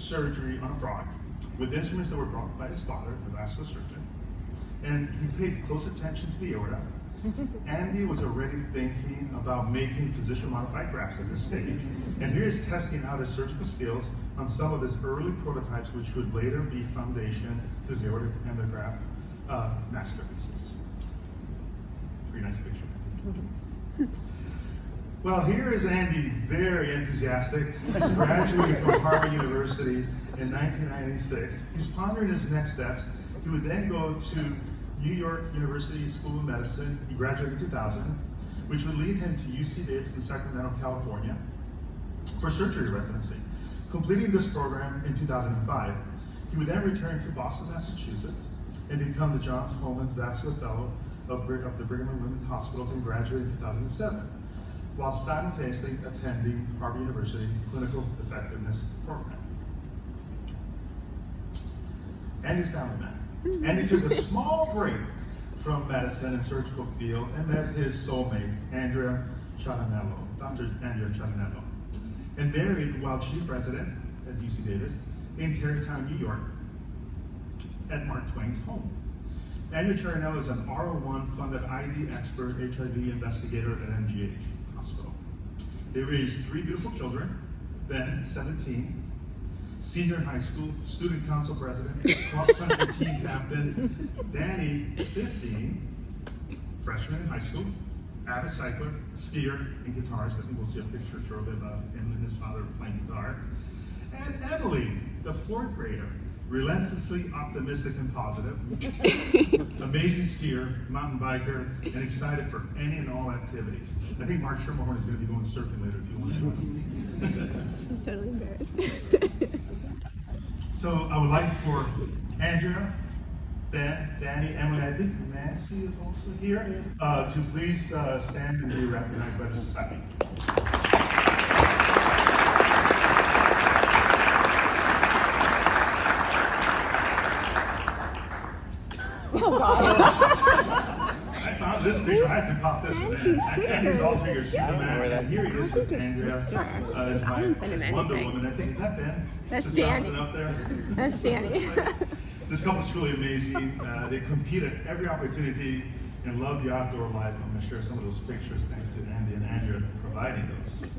surgery on a frog with instruments that were brought by his father, the vascular surgeon, and he paid close attention to the aorta. Andy was already thinking about making physician-modified grafts at this stage, and here he's testing out his surgical skills on some of his early prototypes, which would later be foundation to his aortic endograft masterpieces. Pretty nice picture. Well, here is Andy, very enthusiastic. He's graduating from Harvard University in 1996. He's pondering his next steps. He would then go to New York University School of Medicine. He graduated in 2000, which would lead him to UC Davis in Sacramento, California, for surgery residency. Completing this program in 2005, he would then return to Boston, Massachusetts, and become the Johns Hopkins Vascular Fellow of the Brigham and Women's Hospitals and graduate in 2007, while simultaneously attending Harvard University Clinical Effectiveness Program. Andy's family man. Andy took a small break from medicine and surgical field and met his soulmate, Andrea Ciaranello, Dr. Andrea Ciaranello, and married while chief resident at UC Davis in Tarrytown, New York, at Mark Twain's home. Andrea Ciaranello is an R01 funded ID expert HIV investigator at MGH Hospital. They raised 3 beautiful children: Ben, 17, senior in high school, student council president, cross-country team captain; Danny, 15, freshman in high school, avid cycler, skier, and guitarist. I think we'll see a picture shortly about him and his father playing guitar. And Emily, the 4th grader, relentlessly optimistic and positive, amazing skier, mountain biker, and excited for any and all activities. I think Mark Schermerhorn is going to be going surfing later if you want to join. She's totally embarrassed. So I would like for Andrea, Ben, Danny, Emily, I think Nancy is also here, to please stand and be recognized by the society. Oh God. I found this picture. I had to pop this one in. Andy's alter your Superman, and here he is with Andrea as my Wonder Woman. I think, is that Ben? That's just Danny. Up there? That's Danny. This couple's truly amazing. They compete at every opportunity and love the outdoor life. I'm going to share some of those pictures thanks to Andy and Andrea providing those.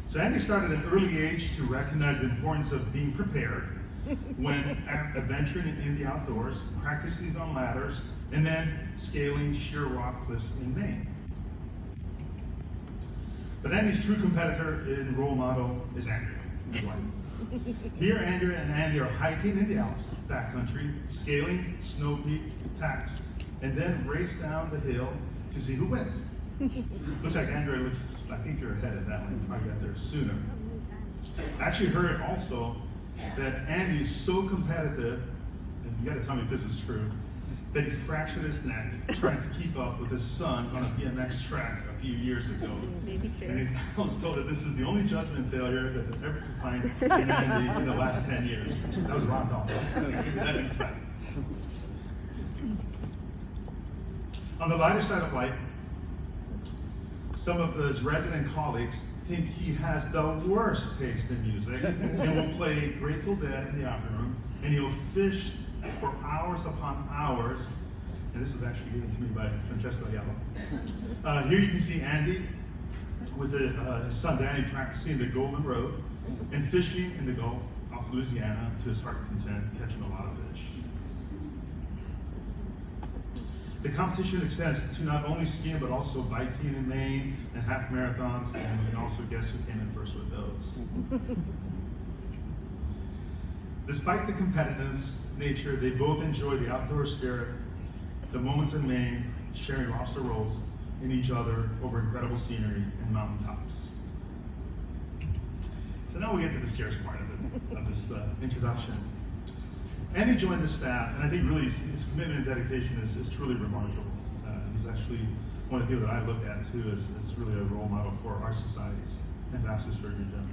So Andy started at an early age to recognize the importance of being prepared when adventuring in the outdoors, practicing on ladders, and then scaling sheer rock cliffs in Maine. But Andy's true competitor and role model is Andrea, his wife. Here, Andrea and Andy are hiking in the Alps, backcountry, scaling snow peak packs, and then race down the hill to see who wins. Looks like Andrea looks, I think you're ahead of that one. You probably got there sooner. I actually heard also that Andy is so competitive, and you gotta tell me if this is true, that he fractured his neck trying to keep up with his son on a BMX track a few years ago. And I was told that this is the only judgment failure that they ever could find in Andy in the last 10 years. That was Ron Dalton. That's exciting. On the lighter side of life, some of his resident colleagues think he has the worst taste in music and will play Grateful Dead in the opera room, and he'll fish for hours upon hours. And this was actually given to me by Francesco Ayala. Here you can see Andy with his son Danny practicing the Golden Road and fishing in the Gulf off Louisiana to his heart's content, catching a lot of fish. The competition extends to not only skiing, but also biking in Maine and half marathons, and we can also guess who came in first with those. Despite the competitive nature, they both enjoy the outdoor spirit, the moments in Maine, sharing lobster rolls in each other over incredible scenery and mountaintops. So now we get to the serious part of this introduction. Andy joined the staff, and I think really his commitment and dedication is truly remarkable. He's actually one of the people that I look at too as really a role model for our societies and vascular surgery in general.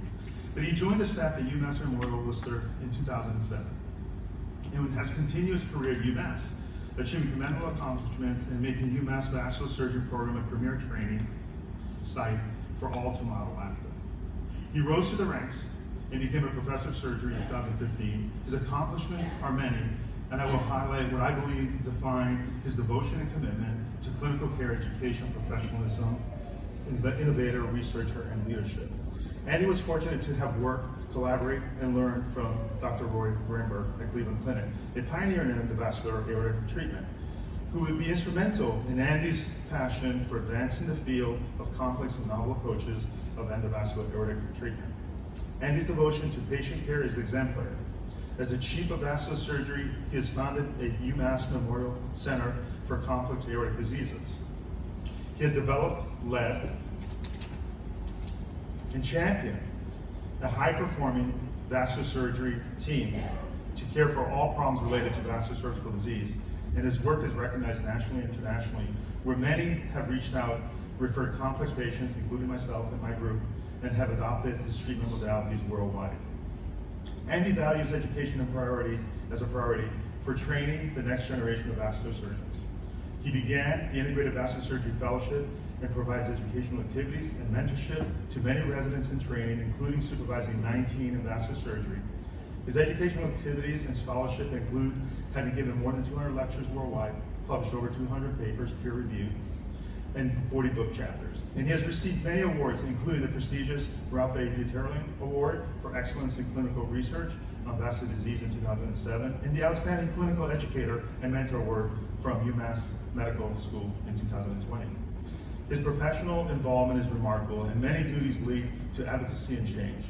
But he joined the staff at UMass Memorial Worcester in 2007 and has continued his career at UMass, achieving commendable accomplishments and making UMass Vascular Surgery Program a premier training site for all to model after. He rose through the ranks, and became a professor of surgery in 2015. His accomplishments are many, and I will highlight what I believe define his devotion and commitment to clinical care education, professionalism, innovator, researcher, and leadership. Andy was fortunate to have worked, collaborate, and learn from Dr. Roy Greenberg at Cleveland Clinic, a pioneer in endovascular aortic treatment, who would be instrumental in Andy's passion for advancing the field of complex and novel approaches of endovascular aortic treatment. Andy's devotion to patient care is exemplary. As the chief of vascular surgery, he has founded a UMass Memorial Center for Complex Aortic Diseases. He has developed, led, and championed a high-performing vascular surgery team to care for all problems related to vascular surgical disease, and his work is recognized nationally and internationally, where many have reached out, referred complex patients, including myself and my group, and have adopted his treatment modalities worldwide. Andy values education and priorities as a priority for training the next generation of vascular surgeons. He began the Integrated Vascular Surgery Fellowship and provides educational activities and mentorship to many residents in training, including supervising 19 in vascular surgery. His educational activities and scholarship include having given more than 200 lectures worldwide, published over 200 papers, peer-reviewed, and 40 book chapters. And he has received many awards, including the prestigious Ralph A. Buterling Award for Excellence in Clinical Research on Vascular Disease in 2007, and the Outstanding Clinical Educator and Mentor Award from UMass Medical School in 2020. His professional involvement is remarkable, and many duties lead to advocacy and change.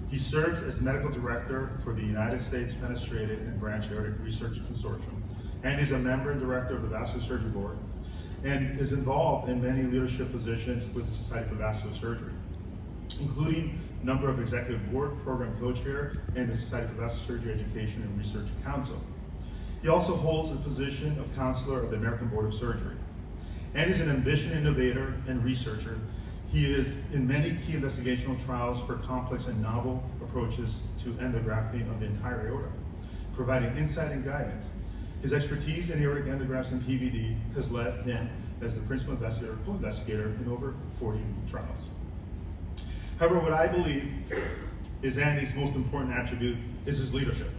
He serves as medical director for the United States Fenestrated and Branch Aortic Research Consortium, and is a member and director of the Vascular Surgery Board, and is involved in many leadership positions with the Society for Vascular Surgery, including a number of executive board, program co-chair, and the Society for Vascular Surgery Education and Research Council. He also holds the position of counselor of the American Board of Surgery. And is an ambitious innovator and researcher. He is in many key investigational trials for complex and novel approaches to endografting of the entire aorta, providing insight and guidance. His expertise in aortic endografts and PVD has led him as the principal investigator, co-investigator in over 40 trials. However, what I believe is Andy's most important attribute is his leadership,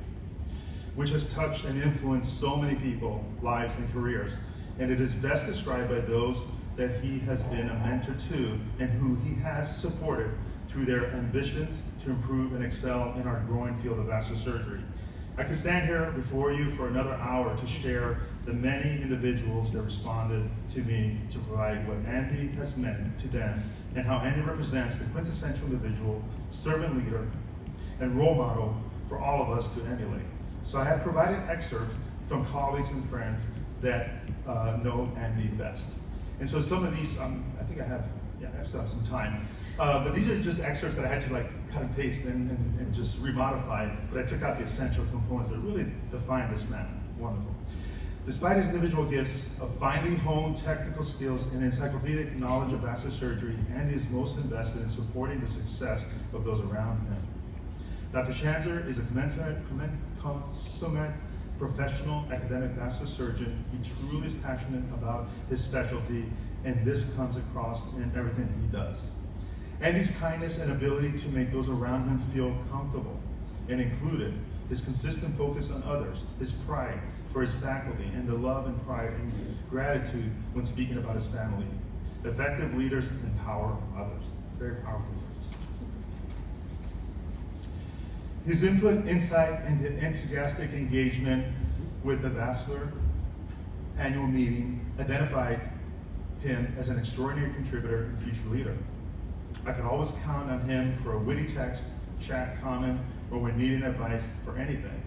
which has touched and influenced so many people, lives, and careers. And it is best described by those that he has been a mentor to and who he has supported through their ambitions to improve and excel in our growing field of vascular surgery. I could stand here before you for another hour to share the many individuals that responded to me to provide what Andy has meant to them and how Andy represents the quintessential individual, servant leader, and role model for all of us to emulate. So I have provided excerpts from colleagues and friends that know Andy best. And so some of these, I think I still have some time. But these are just excerpts that I had to cut and paste and just remodify, but I took out the essential components that really define this man. Wonderful. Despite his individual gifts of finely honed technical skills and encyclopedic knowledge of vascular surgery, Andy is most invested in supporting the success of those around him. Dr. Schanzer is a consummate professional academic vascular surgeon. He truly is passionate about his specialty, and this comes across in everything he does. Andy's kindness and ability to make those around him feel comfortable and included, his consistent focus on others, his pride for his faculty, and the love and pride and gratitude when speaking about his family. Effective leaders empower others. Very powerful words. His input, insight, and enthusiastic engagement with the vascular annual meeting identified him as an extraordinary contributor and future leader. I could always count on him for a witty text, chat, comment, or when needing advice for anything.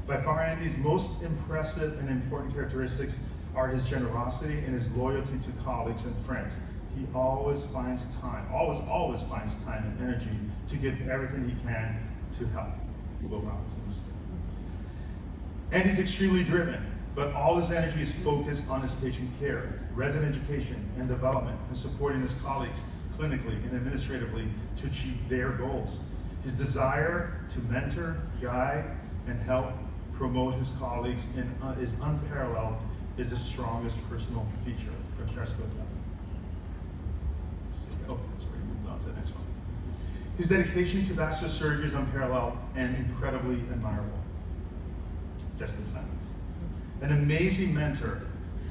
By far, Andy's most impressive and important characteristics are his generosity and his loyalty to colleagues and friends. He always finds time and energy to give everything he can to help. Will Robinson. Andy's extremely driven, but all his energy is focused on his patient care, resident education, and development, and supporting his colleagues clinically and administratively to achieve their goals. His desire to mentor, guide, and help promote his colleagues is unparalleled, is his strongest personal feature. Oh, that's already moved on to the next one. His dedication to vascular surgery is unparalleled and incredibly admirable. Just the sentence. An amazing mentor,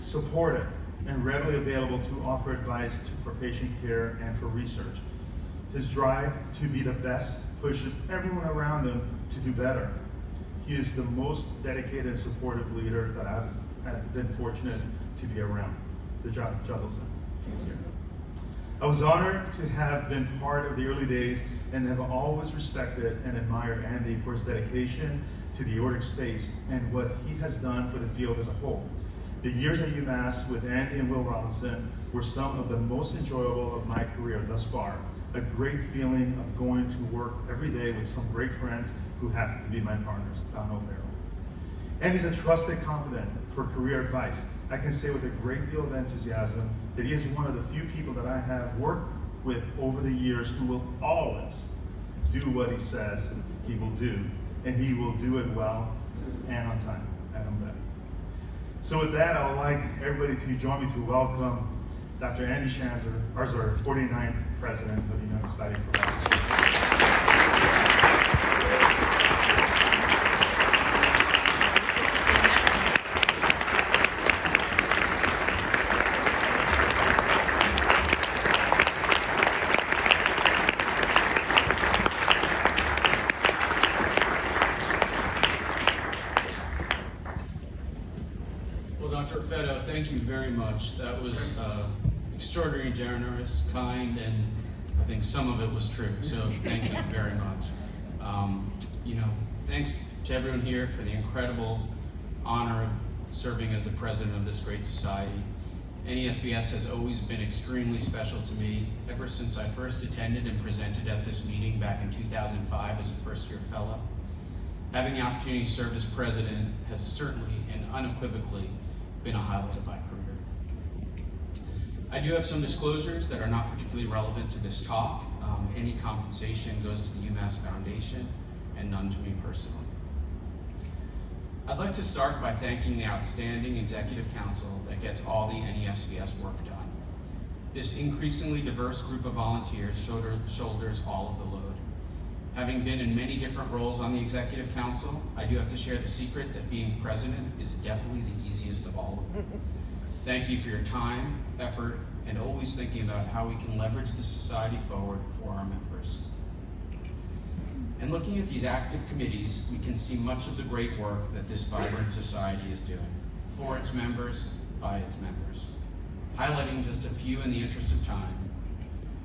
supportive, and readily available to offer advice for patient care and for research. His drive to be the best pushes everyone around him to do better. He is the most dedicated and supportive leader that I've been fortunate to be around. The Juddelson, he's here. I was honored to have been part of the early days and have always respected and admired Andy for his dedication to the aortic space and what he has done for the field as a whole. The years at UMass with Andy and Will Robinson were some of the most enjoyable of my career thus far. A great feeling of going to work every day with some great friends who happen to be my partners, Don O'Barrow. Andy's a trusted confidant for career advice. I can say with a great deal of enthusiasm that he is one of the few people that I have worked with over the years who will always do what he says he will do, and he will do it well and on time. I know that. So with that, I would like everybody to join me to welcome Dr. Andy Schanzer, our 49th President of the United Society for Vascular Surgery. Dr. Fetto, thank you very much. That was extraordinarily generous, kind, and I think some of it was true, so thank you very much. Thanks to everyone here for the incredible honor of serving as the president of this great society. NESVS has always been extremely special to me ever since I first attended and presented at this meeting back in 2005 as a first-year fellow. Having the opportunity to serve as president has certainly and unequivocally been a highlight of my career. I do have some disclosures that are not particularly relevant to this talk. Any compensation goes to the UMass Foundation and none to me personally. I'd like to start by thanking the outstanding executive council that gets all the NESVS work done. This increasingly diverse group of volunteers shoulders all of the load. Having been in many different roles on the executive council, I do have to share the secret that being president is definitely the easiest of all of them. Thank you for your time, effort, and always thinking about how we can leverage the society forward for our members. And looking at these active committees, we can see much of the great work that this vibrant society is doing for its members, by its members. Highlighting just a few in the interest of time,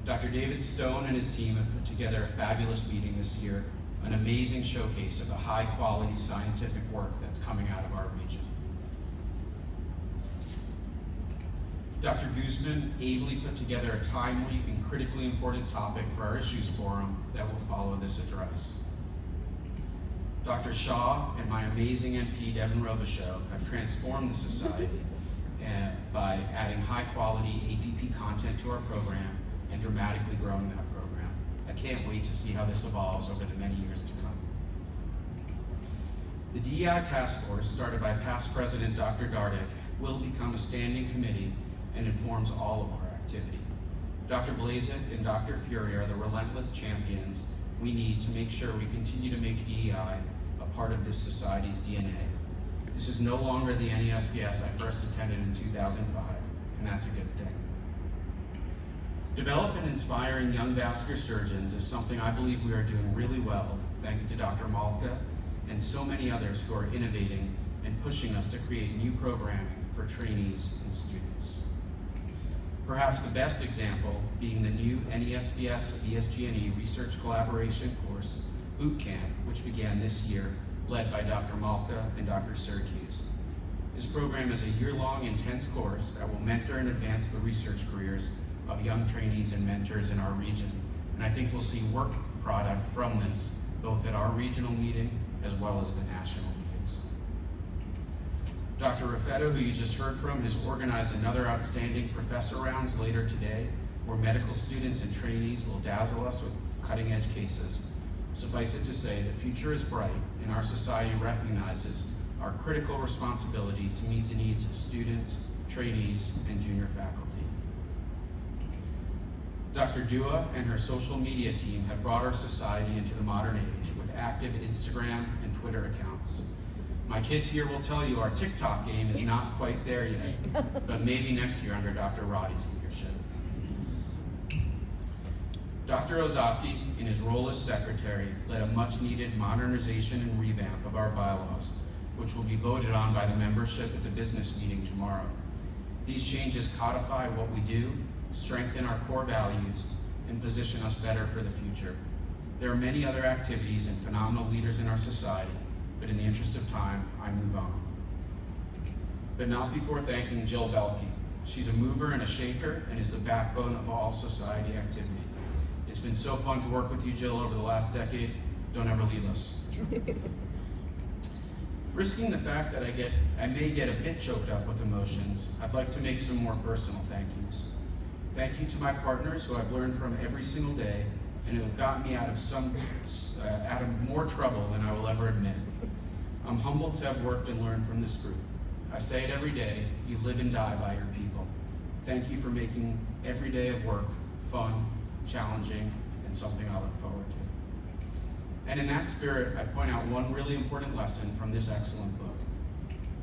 Dr. David Stone and his team have put together a fabulous meeting this year, an amazing showcase of the high-quality scientific work that's coming out of our region. Dr. Guzman ably put together a timely and critically important topic for our Issues Forum that will follow this address. Dr. Shaw and my amazing MP, Devin Robichaud, have transformed the society by adding high-quality APP content to our program and dramatically growing that program. I can't wait to see how this evolves over the many years to come. The DEI task force, started by past President Dr. Dardick, will become a standing committee and informs all of our activity. Dr. Blazek and Dr. Fury are the relentless champions we need to make sure we continue to make DEI a part of this society's DNA. This is no longer the NESVS I first attended in 2005, and that's a good thing. Develop and inspiring young vascular surgeons is something I believe we are doing really well, thanks to Dr. Malka and so many others who are innovating and pushing us to create new programming for trainees and students. Perhaps the best example being the new NESVS VSG&E Research Collaboration course, Boot Camp, which began this year, led by Dr. Malka and Dr. Syracuse. This program is a year-long intense course that will mentor and advance the research careers of young trainees and mentors in our region, and I think we'll see work product from this, both at our regional meeting as well as the national meetings. Dr. Raffetto, who you just heard from, has organized another outstanding professor rounds later today, where medical students and trainees will dazzle us with cutting-edge cases. Suffice it to say, the future is bright, and our society recognizes our critical responsibility to meet the needs of students, trainees, and junior faculty. Dr. Dua and her social media team have brought our society into the modern age with active Instagram and Twitter accounts. My kids here will tell you our TikTok game is not quite there yet, but maybe next year under Dr. Roddy's leadership. Dr. Ozaki, in his role as secretary, led a much-needed modernization and revamp of our bylaws, which will be voted on by the membership at the business meeting tomorrow. These changes codify what we do, strengthen our core values, and position us better for the future. There are many other activities and phenomenal leaders in our society, but in the interest of time, I move on. But not before thanking Jill Belkey. She's a mover and a shaker and is the backbone of all society activity. It's been so fun to work with you, Jill, over the last decade. Don't ever leave us. Risking the fact that I may get a bit choked up with emotions, I'd like to make some more personal thank yous. Thank you to my partners who I've learned from every single day and who have gotten me out of more trouble than I will ever admit. I'm humbled to have worked and learned from this group. I say it every day, you live and die by your people. Thank you for making every day of work fun, challenging, and something I look forward to. And in that spirit, I point out one really important lesson from this excellent book.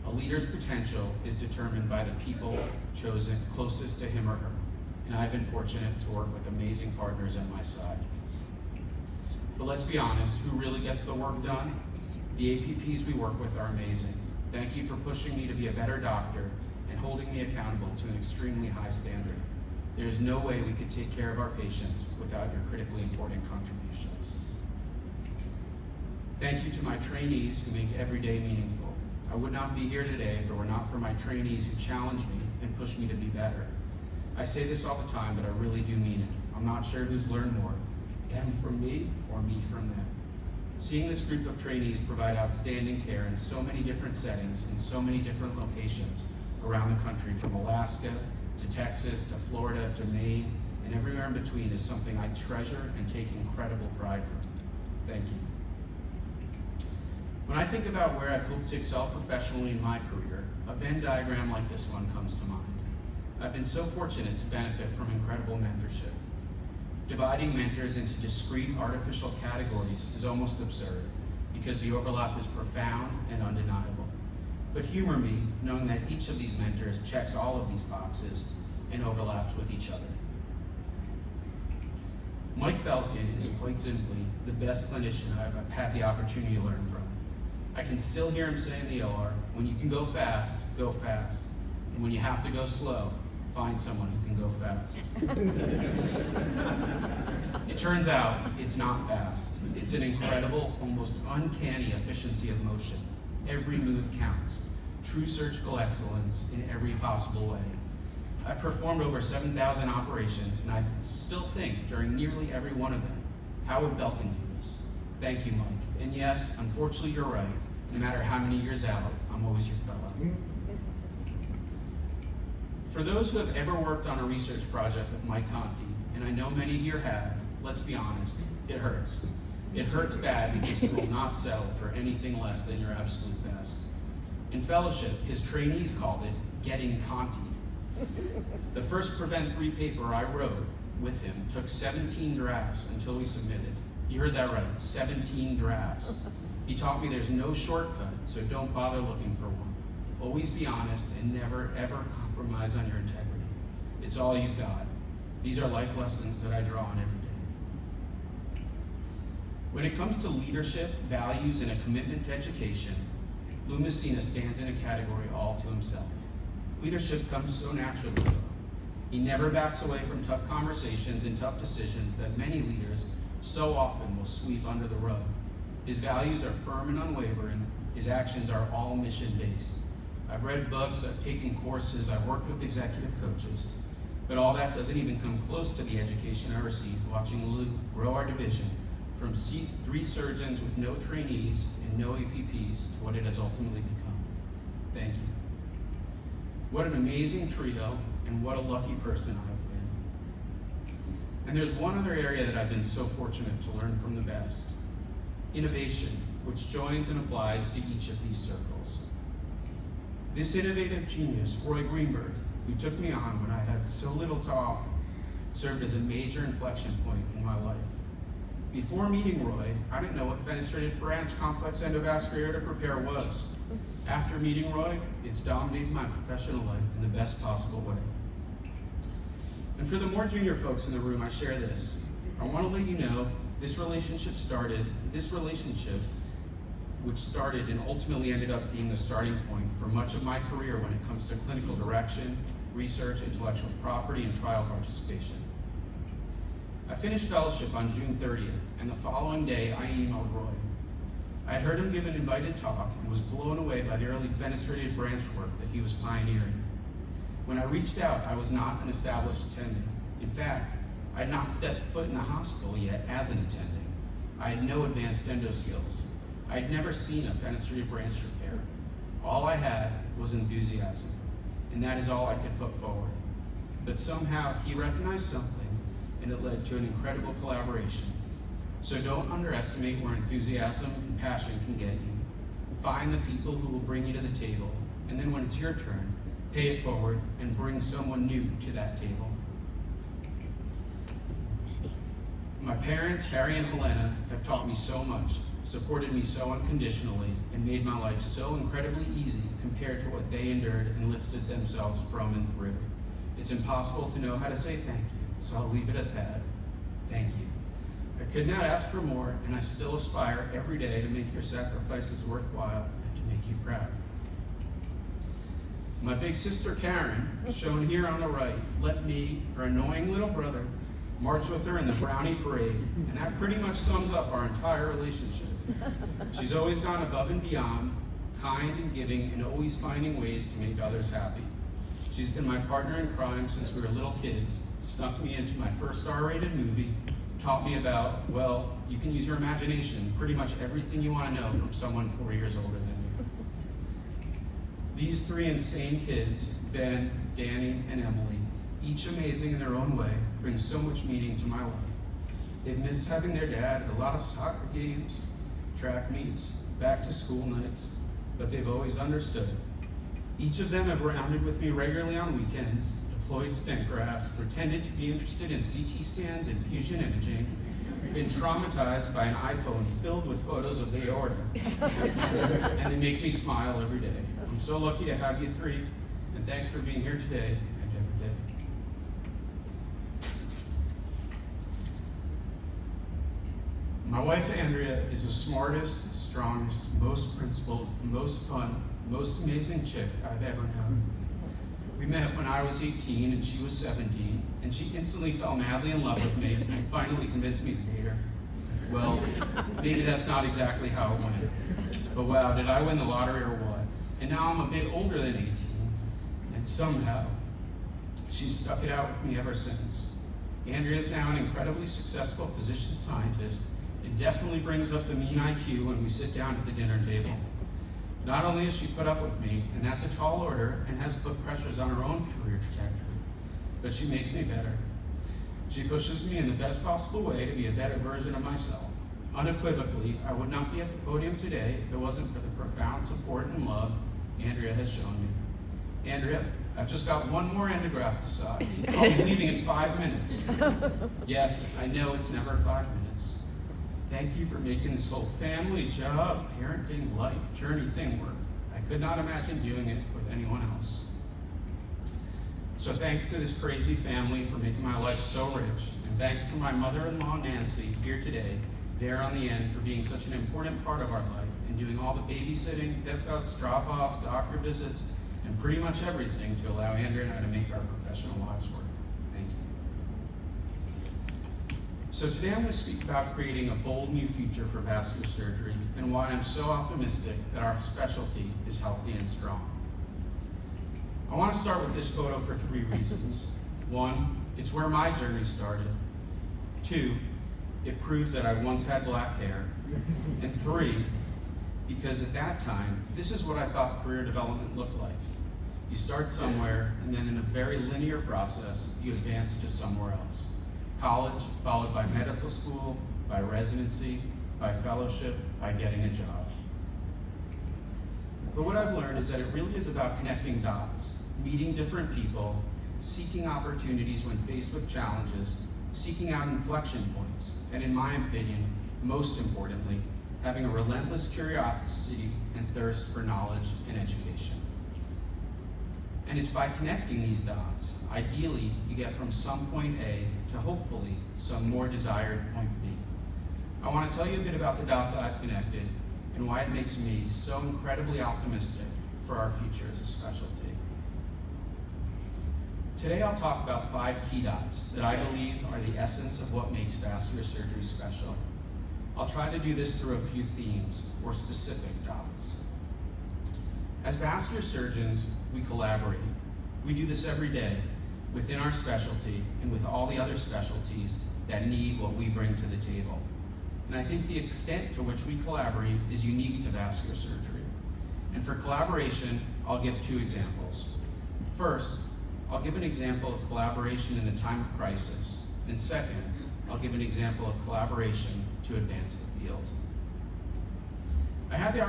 A leader's potential is determined by the people chosen closest to him or her. And I've been fortunate to work with amazing partners at my side. But let's be honest, who really gets the work done? The APPs we work with are amazing. Thank you for pushing me to be a better doctor and holding me accountable to an extremely high standard. There's no way we could take care of our patients without your critically important contributions. Thank you to my trainees who make every day meaningful. I would not be here today if it were not for my trainees who challenge me and push me to be better. I say this all the time, but I really do mean it. I'm not sure who's learned more, them from me or me from them. Seeing this group of trainees provide outstanding care in so many different settings, in so many different locations around the country, from Alaska to Texas to Florida to Maine and everywhere in between, is something I treasure and take incredible pride from. Thank you. When I think about where I've hoped to excel professionally in my career, a Venn diagram like this one comes to mind. I've been so fortunate to benefit from incredible mentorship. Dividing mentors into discrete artificial categories is almost absurd because the overlap is profound and undeniable. But humor me knowing that each of these mentors checks all of these boxes and overlaps with each other. Mike Belkin is quite simply the best clinician I've had the opportunity to learn from. I can still hear him say in the OR, when you can go fast, and when you have to go slow, find someone who can go fast. It turns out it's not fast. It's an incredible, almost uncanny efficiency of motion. Every move counts. True surgical excellence in every possible way. I've performed over 7,000 operations, and I still think during nearly every one of them, how would Belkin do this? Thank you, Mike. And yes, unfortunately you're right. No matter how many years out, I'm always your fellow. For those who have ever worked on a research project with Mike Conti, and I know many here have, let's be honest, it hurts. It hurts bad because he will not settle for anything less than your absolute best. In fellowship, his trainees called it getting Conti'd. The first Prevent 3 paper I wrote with him took 17 drafts until we submitted. You heard that right, 17 drafts. He taught me there's no shortcut, so don't bother looking for one. Always be honest and never ever compromise on your integrity. It's all you've got. These are life lessons that I draw on every day. When it comes to leadership, values, and a commitment to education, Lou Messina stands in a category all to himself. Leadership comes so naturally to him. He never backs away from tough conversations and tough decisions that many leaders so often will sweep under the rug. His values are firm and unwavering. His actions are all mission-based. I've read books, I've taken courses, I've worked with executive coaches, but all that doesn't even come close to the education I received watching Lou grow our division from 3 surgeons with no trainees and no APPs to what it has ultimately become. Thank you. What an amazing trio, and what a lucky person I've been. And there's one other area that I've been so fortunate to learn from the best. Innovation, which joins and applies to each of these circles. This innovative genius, Roy Greenberg, who took me on when I had so little to offer, served as a major inflection point in my life. Before meeting Roy, I didn't know what fenestrated branch complex endovascular aortic repair was. After meeting Roy, it's dominated my professional life in the best possible way. And for the more junior folks in the room, I share this. I want to let you know this relationship, which started and ultimately ended up being the starting point for much of my career when it comes to clinical direction, research, intellectual property, and trial participation. I finished fellowship on June 30th, and the following day I emailed Roy. I had heard him give an invited talk and was blown away by the early fenestrated branch work that he was pioneering. When I reached out, I was not an established attending. In fact, I had not stepped foot in the hospital yet as an attending. I had no advanced endo skills. I had never seen a fenestrated branch repair. All I had was enthusiasm, and that is all I could put forward. But somehow he recognized something, and it led to an incredible collaboration. So don't underestimate where enthusiasm and passion can get you. Find the people who will bring you to the table, and then when it's your turn, pay it forward and bring someone new to that table. My parents, Harry and Helena, have taught me so much, supported me so unconditionally, and made my life so incredibly easy compared to what they endured and lifted themselves from and through. It's impossible to know how to say thank you, so I'll leave it at that. Thank you. I could not ask for more, and I still aspire every day to make your sacrifices worthwhile and to make you proud. My big sister Karen, shown here on the right, let me, her annoying little brother, march with her in the brownie parade, and that pretty much sums up our entire relationship. She's always gone above and beyond, kind and giving, and always finding ways to make others happy. She's been my partner in crime since we were little kids, snuck me into my first R-rated movie, taught me about, well, you can use your imagination, pretty much everything you want to know from someone 4 years older than you. These three insane kids, Ben, Danny, and Emily, each amazing in their own way, bring so much meaning to my life. They've missed having their dad at a lot of soccer games, track meets, back to school nights, but they've always understood. Each of them have rounded with me regularly on weekends, deployed stent grafts, pretended to be interested in CT scans and fusion imaging, been traumatized by an iPhone filled with photos of the aorta, and they make me smile every day. I'm so lucky to have you three, and thanks for being here today and every day. My wife Andrea is the smartest, strongest, most principled, most fun, most amazing chick I've ever known. We met when I was 18 and she was 17, and she instantly fell madly in love with me and finally convinced me to date her. Well, maybe that's not exactly how it went, but wow, did I win the lottery or what? And now I'm a bit older than 18, and somehow she's stuck it out with me ever since. Andrea is now an incredibly successful physician scientist and definitely brings up the mean IQ when we sit down at the dinner table. Not only has she put up with me, and that's a tall order, and has put pressures on her own career trajectory, but she makes me better. She pushes me in the best possible way to be a better version of myself. Unequivocally, I would not be at the podium today if it wasn't for the profound support and love Andrea has shown me. Andrea, I've just got one more endograft to size. I'll be leaving in 5 minutes. Yes, I know it's never 5 minutes. Thank you for making this whole family, job, parenting, life, journey thing work. I could not imagine doing it with anyone else. So thanks to this crazy family for making my life so rich, and thanks to my mother-in-law, Nancy, here today, there on the end for being such an important part of our life and doing all the babysitting, pickups, drop-offs, doctor visits, and pretty much everything to allow Andrea and I to make our professional lives work. Thank you. So today I'm going to speak about creating a bold new future for vascular surgery and why I'm so optimistic that our specialty is healthy and strong. I want to start with this photo for 3 reasons. 1, it's where my journey started. 2, it proves that I once had black hair. And 3, because at that time, this is what I thought career development looked like. You start somewhere, and then in a very linear process, you advance to somewhere else. College, followed by medical school, by residency, by fellowship, by getting a job. But what I've learned is that it really is about connecting dots, meeting different people, seeking opportunities when faced with challenges, seeking out inflection points, and in my opinion, most importantly, having a relentless curiosity and thirst for knowledge and education. And it's by connecting these dots, ideally, you get from some point A to hopefully some more desired point B. I want to tell you a bit about the dots I've connected and why it makes me so incredibly optimistic for our future as a specialty. Today I'll talk about 5 key dots that I believe are the essence of what makes vascular surgery special. I'll try to do this through a few themes or specific dots. As vascular surgeons, we collaborate. We do this every day within our specialty and with all the other specialties that need what we bring to the table. And I think the extent to which we collaborate is unique to vascular surgery. And for collaboration, I'll give 2 examples. First, I'll give an example of collaboration in a time of crisis. And second, I'll give an example of collaboration to advance the field. I had the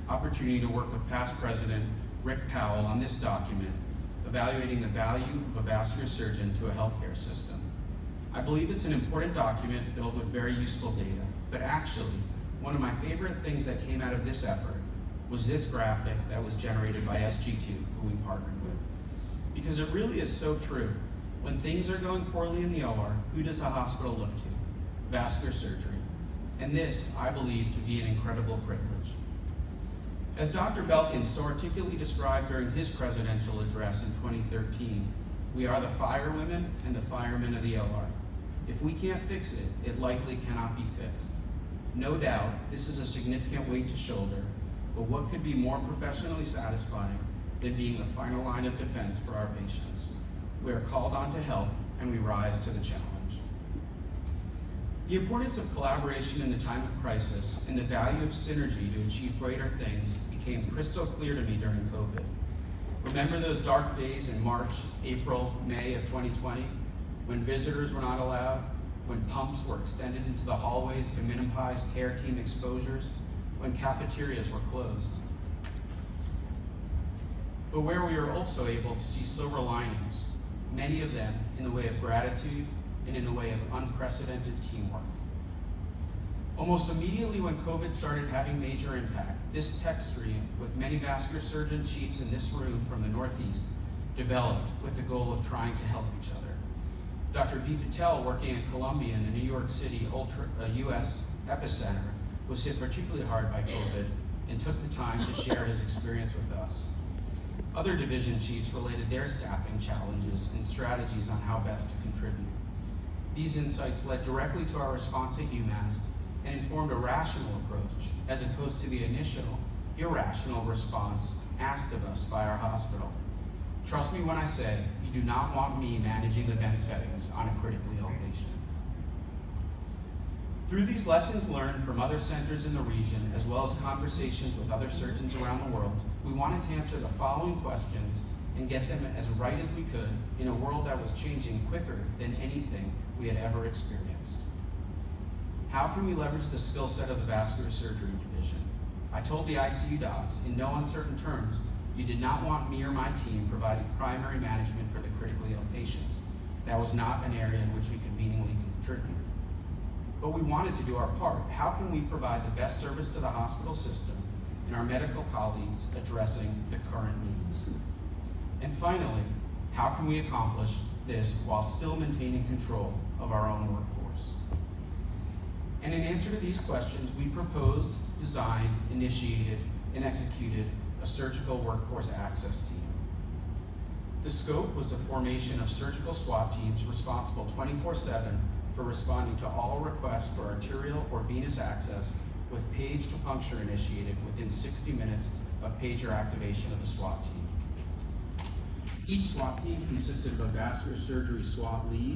opportunity to work with past President Rick Powell on this document, evaluating the value of a vascular surgeon to a healthcare system. I believe it's an important document filled with very useful data, but actually, one of my favorite things that came out of this effort was this graphic that was generated by SG2, who we partnered with. Because it really is so true. When things are going poorly in the OR, who does the hospital look to? Vascular surgery. And this, I believe, to be an incredible privilege. As Dr. Belkin so articulately described during his presidential address in 2013, we are the firewomen and the firemen of the OR. If we can't fix it, it likely cannot be fixed. No doubt, this is a significant weight to shoulder, but what could be more professionally satisfying than being the final line of defense for our patients? We are called on to help, and we rise to the challenge. The importance of collaboration in the time of crisis and the value of synergy to achieve greater things became crystal clear to me during COVID. Remember those dark days in March, April, May of 2020, when visitors were not allowed, when pumps were extended into the hallways to minimize care team exposures, when cafeterias were closed? But where we were also able to see silver linings, many of them in the way of gratitude and in the way of unprecedented teamwork. Almost immediately when COVID started having major impact, this text stream with many vascular surgeon chiefs in this room from the Northeast developed with the goal of trying to help each other. Dr. V. Patel, working at Columbia in the New York City US epicenter, was hit particularly hard by COVID and took the time to share his experience with us. Other division chiefs related their staffing challenges and strategies on how best to contribute. These insights led directly to our response at UMass and informed a rational approach as opposed to the initial irrational response asked of us by our hospital. Trust me when I say you do not want me managing event settings on a critically ill patient. Through these lessons learned from other centers in the region, as well as conversations with other surgeons around the world, we wanted to answer the following questions and get them as right as we could in a world that was changing quicker than anything we had ever experienced. How can we leverage the skill set of the vascular surgery division? I told the ICU docs in no uncertain terms, you did not want me or my team providing primary management for the critically ill patients. That was not an area in which we could meaningfully contribute. But we wanted to do our part. How can we provide the best service to the hospital system and our medical colleagues addressing the current needs? And finally, how can we accomplish this while still maintaining control of our own workforce? And in answer to these questions, we proposed, designed, initiated, and executed a surgical workforce access team. The scope was the formation of surgical SWAT teams responsible 24/7 for responding to all requests for arterial or venous access with page to puncture initiated within 60 minutes of pager activation of the SWAT team. Each SWAT team consisted of a vascular surgery SWAT lead